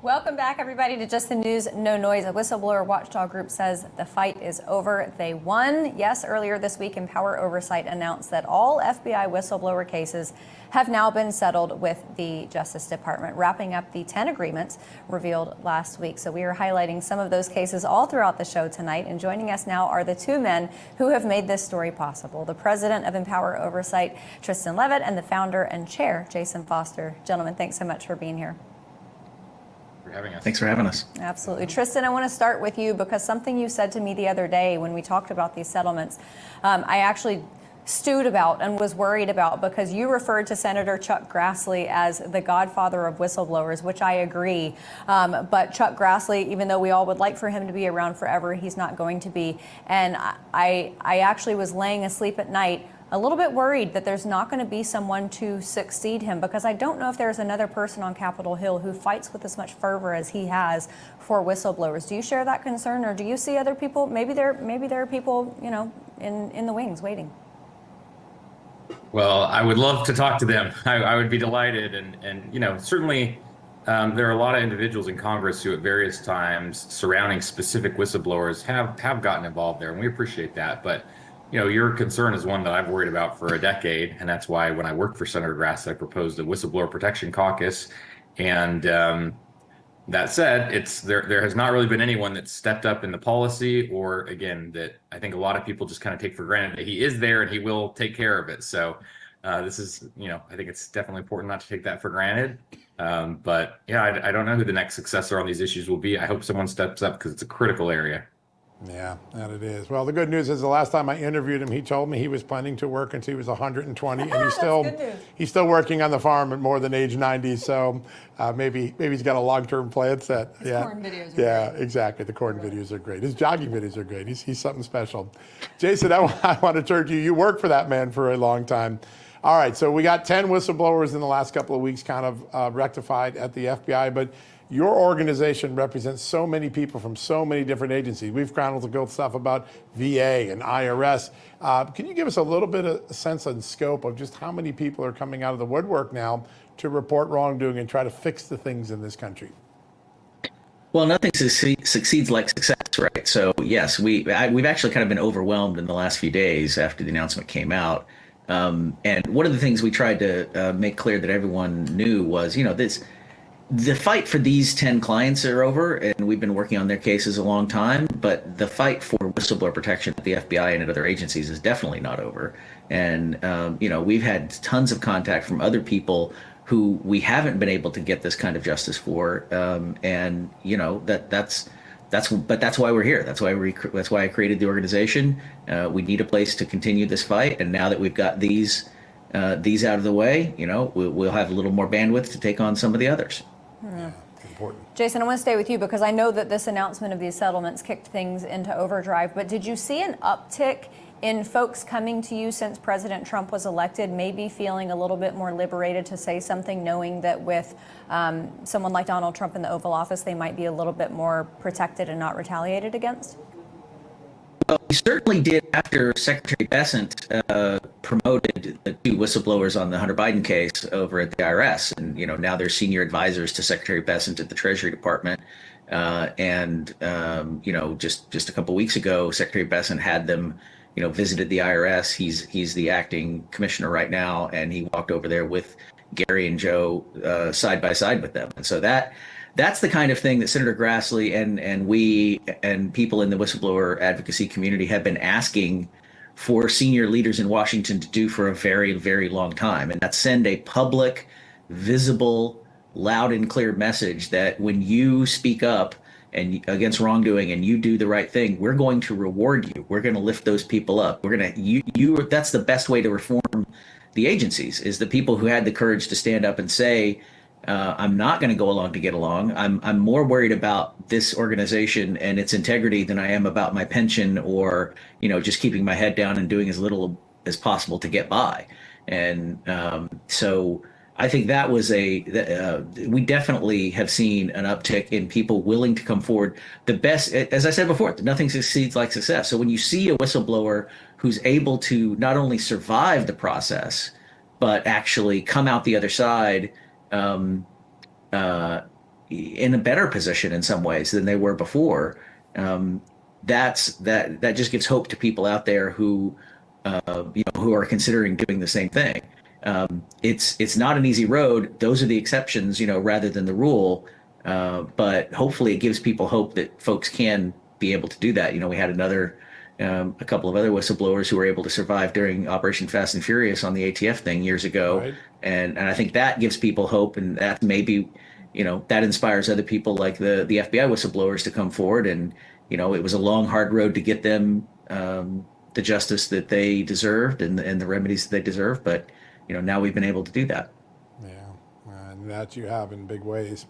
Welcome back, everybody, to Just the News, No Noise. A whistleblower watchdog group says the fight is over. They won. Yes, earlier this week, Empower Oversight announced that all FBI whistleblower cases have now been settled with the Justice Department, wrapping up the 10 agreements revealed last week. So we are highlighting some of those cases all throughout the show tonight. And joining us now are the two men who have made this story possible: the president of Empower Oversight, Tristan Leavitt, and the founder and chair, Jason Foster. Gentlemen, thanks so much for being here. Thanks for having us. Absolutely. Tristan, I want to start with you because something you said to me the other day when we talked about these settlements, I actually stewed about and was worried about, because you referred to Senator Chuck Grassley as the godfather of whistleblowers, which I agree. But Chuck Grassley, even though we all would like for him to be around forever, he's not going to be. And I actually was laying asleep at night a little bit worried that there's not going to be someone to succeed him, because I don't know if there's another person on Capitol Hill who fights with as much fervor as he has for whistleblowers. Do you share that concern, or do you see other people? Maybe there are people, you know, in the wings waiting. Well, I would love to talk to them. I would be delighted, and you know, certainly there are a lot of individuals in Congress who at various times surrounding specific whistleblowers have gotten involved there, and we appreciate that. But you know, your concern is one that I've worried about for a decade, and that's why when I worked for Senator Grassley, I proposed a whistleblower protection caucus. And that said, there has not really been anyone that stepped up in the policy, or again, that I think a lot of people just kind of take for granted that he is there and he will take care of it. So this is, you know, I think it's definitely important not to take that for granted. But yeah, I don't know who the next successor on these issues will be. I hope someone steps up because it's a critical area. Yeah, that it is. Well, the good news is the last time I interviewed him, he told me he was planning to work until he was 120, and he's still working on the farm at more than age 90. So maybe he's got a long-term plan set. His corn videos are great. Exactly. The corn videos are great. His jogging videos are great. He's something special. Jason, I want to turn to you. You worked for that man for a long time. All right, so we got 10 whistleblowers in the last couple of weeks kind of rectified at the FBI, but your organization represents so many people from so many different agencies. We've chronicled good stuff about VA and IRS. Can you give us a little bit of a sense and scope of just how many people are coming out of the woodwork now to report wrongdoing and try to fix the things in this country? Well, nothing succeeds like success, right? So yes, we've actually kind of been overwhelmed in the last few days after the announcement came out. And one of the things we tried to make clear that everyone knew was, you know, the fight for these 10 clients are over, and we've been working on their cases a long time, but the fight for whistleblower protection at the FBI and at other agencies is definitely not over. And, you know, we've had tons of contact from other people who we haven't been able to get this kind of justice for. And, you know, that's why we're here. That's why I created the organization. We need a place to continue this fight. And now that we've got these out of the way, you know, we'll have a little more bandwidth to take on some of the others. Yeah, important. Jason, I want to stay with you because I know that this announcement of these settlements kicked things into overdrive, but did you see an uptick in folks coming to you since President Trump was elected, maybe feeling a little bit more liberated to say something, knowing that with someone like Donald Trump in the Oval Office, they might be a little bit more protected and not retaliated against? Well, we certainly did after Secretary Bessent promoted the two whistleblowers on the Hunter Biden case over at the IRS. And, you know, now they're senior advisors to Secretary Bessent at the Treasury Department. You know, just a couple weeks ago, Secretary Bessent had them, you know, visited the IRS. He's the acting commissioner right now, and he walked over there with Gary and Joe side by side with them. And so that's the kind of thing that Senator Grassley and we and people in the whistleblower advocacy community have been asking for senior leaders in Washington to do for a very, very long time. And that's send a public, visible, loud and clear message that when you speak up and against wrongdoing and you do the right thing, we're going to reward you. We're going to lift those people up. We're going to, that's the best way to reform the agencies, is the people who had the courage to stand up and say, I'm not going to go along to get along. I'm more worried about this organization and its integrity than I am about my pension or, you know, just keeping my head down and doing as little as possible to get by. And so I think that was we definitely have seen an uptick in people willing to come forward. The best, as I said before, nothing succeeds like success. So when you see a whistleblower who's able to not only survive the process, but actually come out the other side in a better position in some ways than they were before. That just gives hope to people out there who who are considering doing the same thing. It's not an easy road. Those are the exceptions, rather than the rule. But hopefully, it gives people hope that folks can be able to do that. We had a couple of other whistleblowers who were able to survive during Operation Fast and Furious on the ATF thing years ago, Right. and I think that gives people hope, and that maybe that inspires other people like the FBI whistleblowers to come forward. And it was a long, hard road to get them the justice that they deserved and the remedies that they deserve. But now we've been able to do that. Yeah, and that you have in big ways.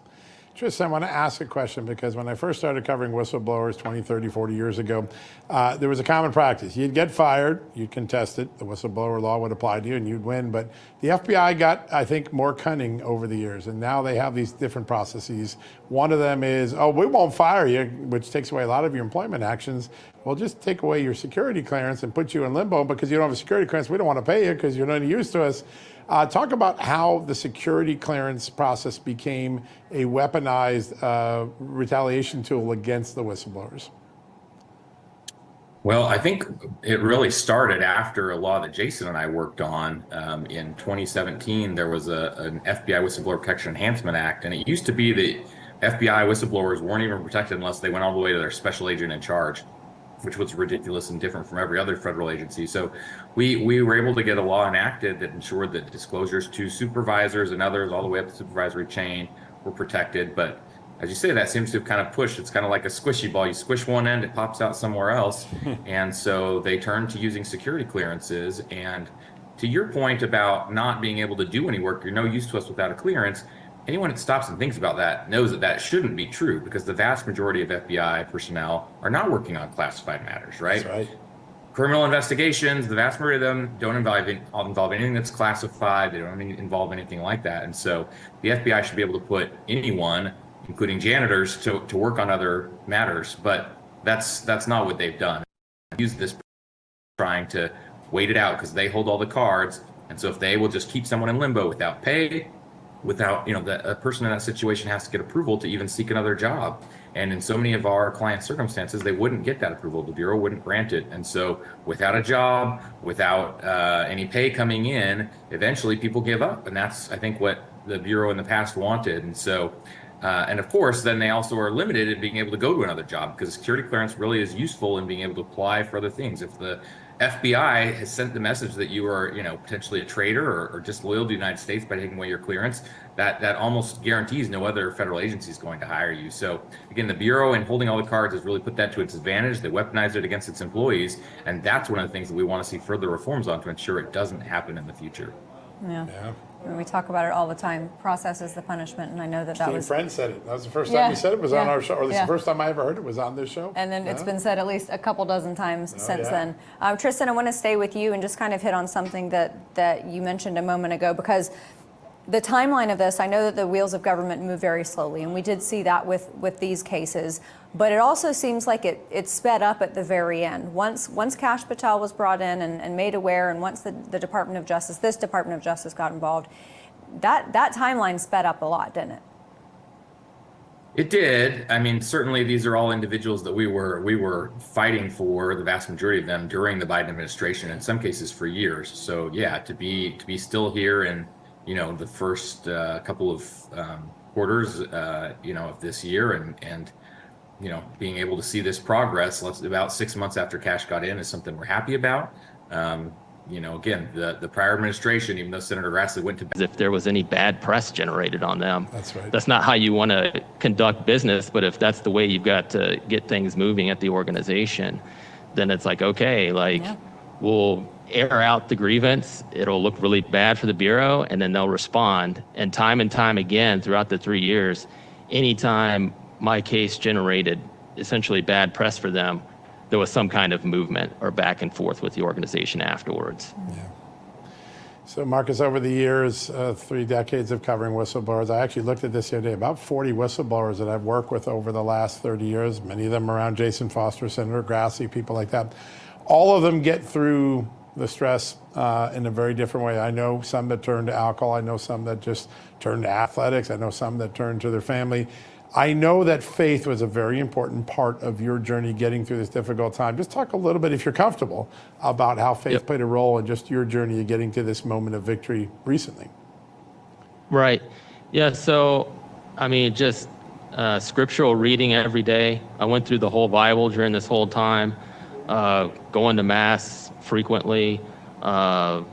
Tristan, I want to ask a question because when I first started covering whistleblowers 20, 30, 40 years ago, there was a common practice. You'd get fired, you'd contest it, the whistleblower law would apply to you and you'd win. But the FBI got, I think, more cunning over the years, and now they have these different processes. One of them is, oh, we won't fire you, which takes away a lot of your employment actions. Well, just take away your security clearance and put you in limbo because you don't have a security clearance. We don't want to pay you because you're not any use to us. Talk about how the security clearance process became a weaponized retaliation tool against the whistleblowers. Well, I think it really started after a law that Jason and I worked on in 2017. There was an FBI Whistleblower Protection Enhancement Act, and it used to be that FBI whistleblowers weren't even protected unless they went all the way to their special agent in charge, which was ridiculous and different from every other federal agency. So we were able to get a law enacted that ensured that disclosures to supervisors and others all the way up the supervisory chain were protected. But as you say, that seems to have kind of pushed. It's kind of like a squishy ball. You squish one end, it pops out somewhere else. And so they turned to using security clearances. And to your point about not being able to do any work, you're no use to us without a clearance, anyone that stops and thinks about that knows that that shouldn't be true, because the vast majority of FBI personnel are not working on classified matters, right? That's right. Criminal investigations, the vast majority of them don't involve anything that's classified. They don't involve anything like that. And so the FBI should be able to put anyone, including janitors, to work on other matters. But that's not what they've done. Use this trying to wait it out because they hold all the cards. And so if they will just keep someone in limbo without pay, without, a person in that situation has to get approval to even seek another job. And in so many of our client circumstances, they wouldn't get that approval. The Bureau wouldn't grant it. And so without a job, without any pay coming in, eventually people give up. And that's, I think, what the Bureau in the past wanted. And so, and of course, then they also are limited in being able to go to another job, because security clearance really is useful in being able to apply for other things. If the FBI has sent the message that you are, potentially a traitor or disloyal to the United States by taking away your clearance, that almost guarantees no other federal agency is going to hire you. So again, the Bureau, in holding all the cards, has really put that to its advantage. They weaponized it against its employees, and that's one of the things that we want to see further reforms on to ensure it doesn't happen in the future. Yeah. And we talk about it all the time. Process is the punishment, and I know that Steve was. Friend said it. That was the first time he said it was on our show, or at least Yeah. the first time I ever heard it was on this show. And then it's been said at least a couple dozen times since then. Tristan, I want to stay with you and just kind of hit on something that you mentioned a moment ago, because the timeline of this, I know that the wheels of government move very slowly, and we did see that with these cases, but it also seems like it sped up at the very end. Once Kash Patel was brought in and made aware, and once the Department of Justice, this Department of Justice got involved, that timeline sped up a lot, didn't it? It did. I mean, certainly these are all individuals that we were fighting for, the vast majority of them, during the Biden administration, in some cases for years. So yeah, to be still here in the first couple of quarters of this year, and being able to see this progress about 6 months after Kash got in is something we're happy about. Again, the prior administration, even though Senator Grassley went to as if there was any bad press generated on them. That's right. That's not how you want to conduct business, but if that's the way you've got to get things moving at the organization, then it's like, okay, we'll air out the grievance, it'll look really bad for the Bureau, and then they'll respond. And time again throughout the 3 years, anytime my case generated essentially bad press for them, there was some kind of movement or back and forth with the organization afterwards. Yeah. So Marcus, over the years, 3 decades of covering whistleblowers, I actually looked at this the other day, about 40 whistleblowers that I've worked with over the last 30 years, many of them around Jason Foster, Senator Grassley, people like that. All of them get through the stress in a very different way. I know some that turn to alcohol. I know some that just turn to athletics. I know some that turn to their family. I know that faith was a very important part of your journey getting through this difficult time. Just talk a little bit, if you're comfortable, about how faith played a role in just your journey of getting to this moment of victory recently. Right. Yeah. So, I mean, just scriptural reading every day. I went through the whole Bible during this whole time, going to Mass frequently, penance,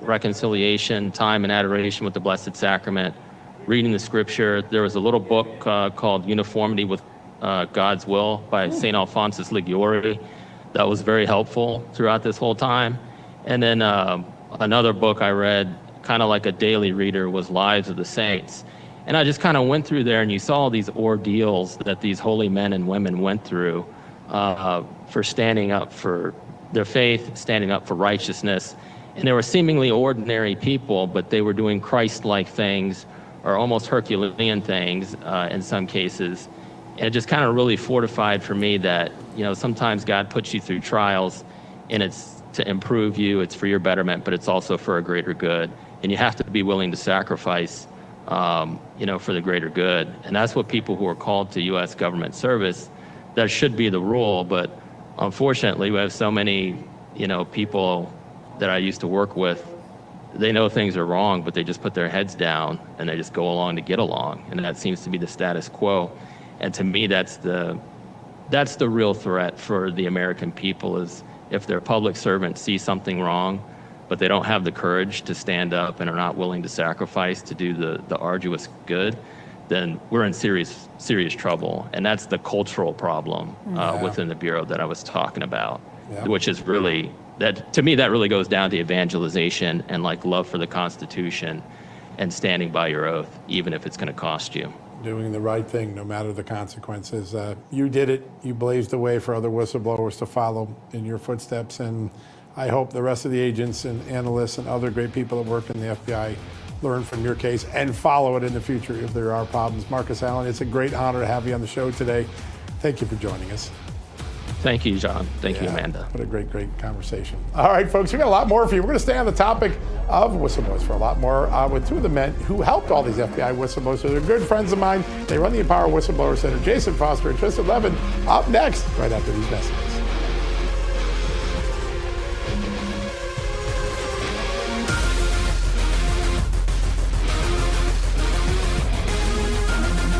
reconciliation, time and adoration with the Blessed Sacrament, reading the scripture. There was a little book called Uniformity with God's Will by St. Alphonsus Liguori that was very helpful throughout this whole time. And then another book I read, kind of like a daily reader, was Lives of the Saints. And I just kind of went through there, and you saw these ordeals that these holy men and women went through for standing up for their faith, standing up for righteousness. And they were seemingly ordinary people, but they were doing Christ-like things, or almost Herculean things in some cases. And it just kind of really fortified for me that, sometimes God puts you through trials, and it's to improve you, it's for your betterment, but it's also for a greater good. And you have to be willing to sacrifice, for the greater good. And that's what people who are called to U.S. government service, that should be the rule. But unfortunately, we have so many, people that I used to work with. They know things are wrong, but they just put their heads down and they just go along to get along. And that seems to be the status quo. And to me, that's the real threat for the American people, is if their public servants see something wrong, but they don't have the courage to stand up and are not willing to sacrifice to do the arduous good, then we're in serious trouble. And that's the cultural problem within the Bureau that I was talking about, which is really, that to me, that really goes down to evangelization and love for the Constitution and standing by your oath, even if it's going to cost you. Doing the right thing, no matter the consequences. You did it. You blazed the way for other whistleblowers to follow in your footsteps. And I hope the rest of the agents and analysts and other great people that work in the FBI learn from your case and follow it in the future if there are problems. Marcus Allen, it's a great honor to have you on the show today. Thank you for joining us. Thank you, John. Thank you, Amanda. What a great conversation. All right, folks, we got a lot more for you. We're going to stay on the topic of whistleblowers for a lot more with two of the men who helped all these FBI whistleblowers. So they're good friends of mine. They run the Empower Whistleblower Center. Jason Foster and Tristan Leavitt up next, right after these messages.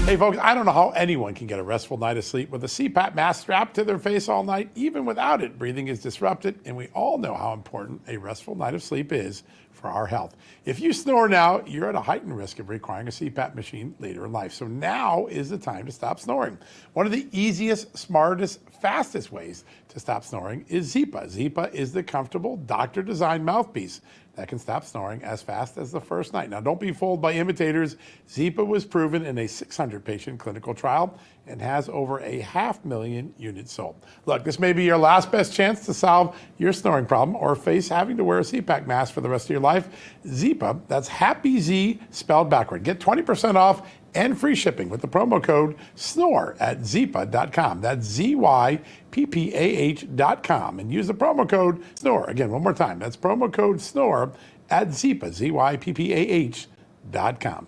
Hey folks, I don't know how anyone can get a restful night of sleep with a CPAP mask strapped to their face all night. Even without it, breathing is disrupted, and we all know how important a restful night of sleep is for our health. If you snore now, you're at a heightened risk of requiring a CPAP machine later in life. So now is the time to stop snoring. One of the easiest, smartest, fastest ways to stop snoring is Zyppah. Zyppah is the comfortable, doctor-designed mouthpiece that can stop snoring as fast as the first night. Now, don't be fooled by imitators. Zyppah was proven in a 600-patient clinical trial and has over 500,000 units sold. Look, this may be your last best chance to solve your snoring problem or face having to wear a CPAP mask for the rest of your life. Zyppah, that's Happy Z spelled backward. Get 20% off and free shipping with the promo code SNORE at Zyppah.com. That's ZYPPAH.com. And use the promo code SNORE. Again, one more time. That's promo code SNORE at Zyppah, ZYPPAH.com.